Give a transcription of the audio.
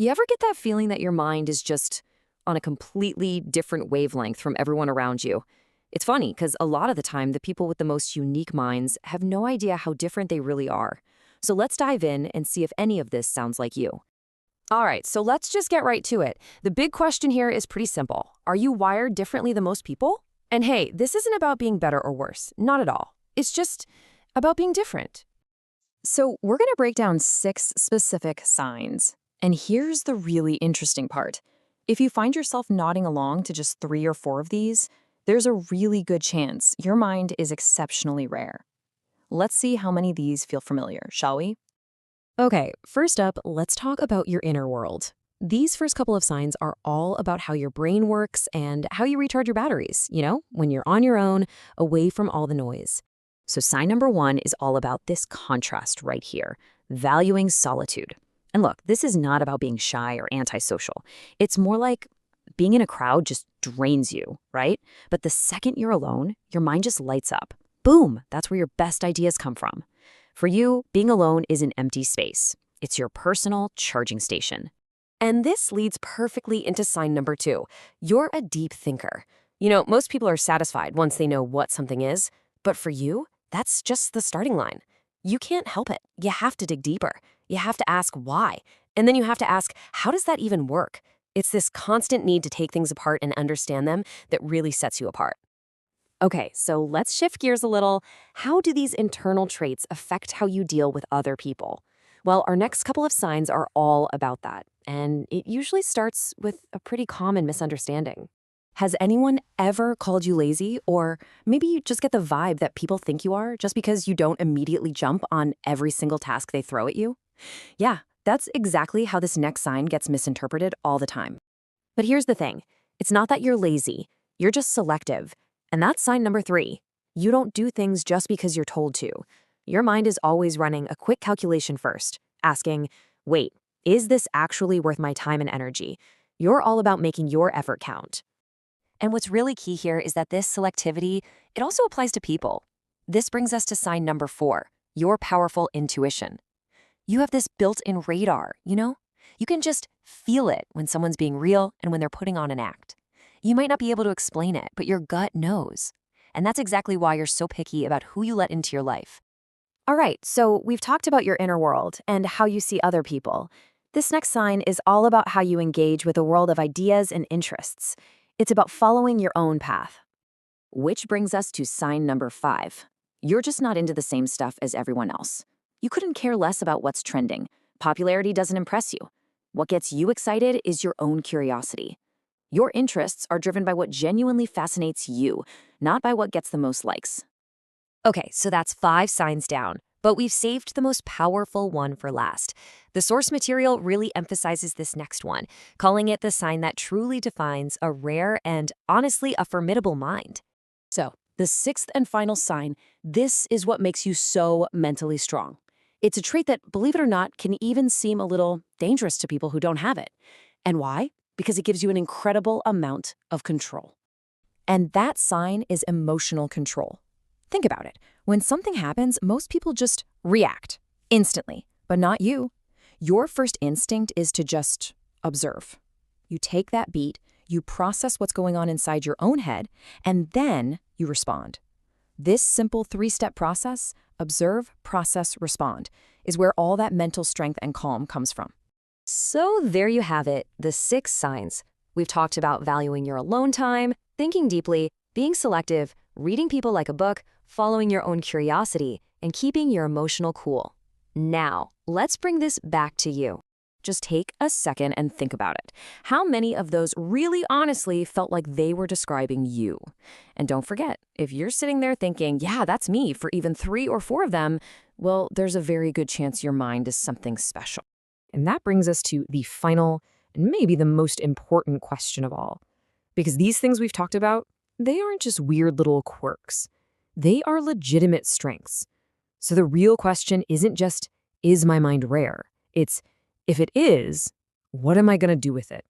You ever get that feeling that your mind is just on a completely different wavelength from everyone around you? It's funny because a lot of the time, the people with the most unique minds have no idea how different they really are. So let's dive in and see if any of this sounds like you. All right, so let's just get right to it. The big question here is pretty simple. Are you wired differently than most people? And hey, this isn't about being better or worse. Not at all. It's just about being different. So we're going to break down 6 specific signs. And here's the really interesting part. If you find yourself nodding along to just 3 or 4 of these, there's a really good chance your mind is exceptionally rare. Let's see how many of these feel familiar, shall we? Okay, first up, let's talk about your inner world. These first couple of signs are all about how your brain works and how you recharge your batteries, when you're on your own, away from all the noise. So sign number 1 is all about this contrast right here, valuing solitude. And look, this is not about being shy or antisocial. It's more like being in a crowd just drains you, right? But the second you're alone, your mind just lights up. Boom, that's where your best ideas come from. For you, being alone is an empty space. It's your personal charging station. And this leads perfectly into sign number 2. You're a deep thinker. Most people are satisfied once they know what something is. But for you, that's just the starting line. You can't help it. You have to dig deeper. You have to ask why. And then you have to ask, how does that even work? It's this constant need to take things apart and understand them that really sets you apart. Okay, so let's shift gears a little. How do these internal traits affect how you deal with other people? Well, our next couple of signs are all about that, and it usually starts with a pretty common misunderstanding. Has anyone ever called you lazy, or maybe you just get the vibe that people think you are just because you don't immediately jump on every single task they throw at you? Yeah, that's exactly how this next sign gets misinterpreted all the time. But here's the thing. It's not that you're lazy. You're just selective. And that's sign number 3. You don't do things just because you're told to. Your mind is always running a quick calculation first, asking, wait, is this actually worth my time and energy? You're all about making your effort count. And what's really key here is that this selectivity, it also applies to people. This brings us to sign number 4, your powerful intuition. You have this built-in radar, You can just feel it when someone's being real and when they're putting on an act. You might not be able to explain it, but your gut knows. And that's exactly why you're so picky about who you let into your life. All right, so we've talked about your inner world and how you see other people. This next sign is all about how you engage with a world of ideas and interests. It's about following your own path. Which brings us to sign number 5. You're just not into the same stuff as everyone else. You couldn't care less about what's trending. Popularity doesn't impress you. What gets you excited is your own curiosity. Your interests are driven by what genuinely fascinates you, not by what gets the most likes. Okay, so that's 5 signs down, but we've saved the most powerful one for last. The source material really emphasizes this next one, calling it the sign that truly defines a rare and, honestly, a formidable mind. So, the 6th and final sign, this is what makes you so mentally strong. It's a trait that, believe it or not, can even seem a little dangerous to people who don't have it. And why? Because it gives you an incredible amount of control. And that sign is emotional control. Think about it. When something happens, most people just react instantly, but not you. Your first instinct is to just observe. You take that beat, you process what's going on inside your own head, and then you respond. This simple 3-step process, observe, process, respond, is where all that mental strength and calm comes from. So there you have it, the 6 signs. We've talked about valuing your alone time, thinking deeply, being selective, reading people like a book, following your own curiosity, and keeping your emotional cool. Now, let's bring this back to you. Just take a second and think about it. How many of those really honestly felt like they were describing you? And don't forget, if you're sitting there thinking, yeah, that's me for even 3 or 4 of them, well, there's a very good chance your mind is something special. And that brings us to the final and maybe the most important question of all. Because these things we've talked about, they aren't just weird little quirks. They are legitimate strengths. So the real question isn't just, is my mind rare? It's, if it is, what am I going to do with it?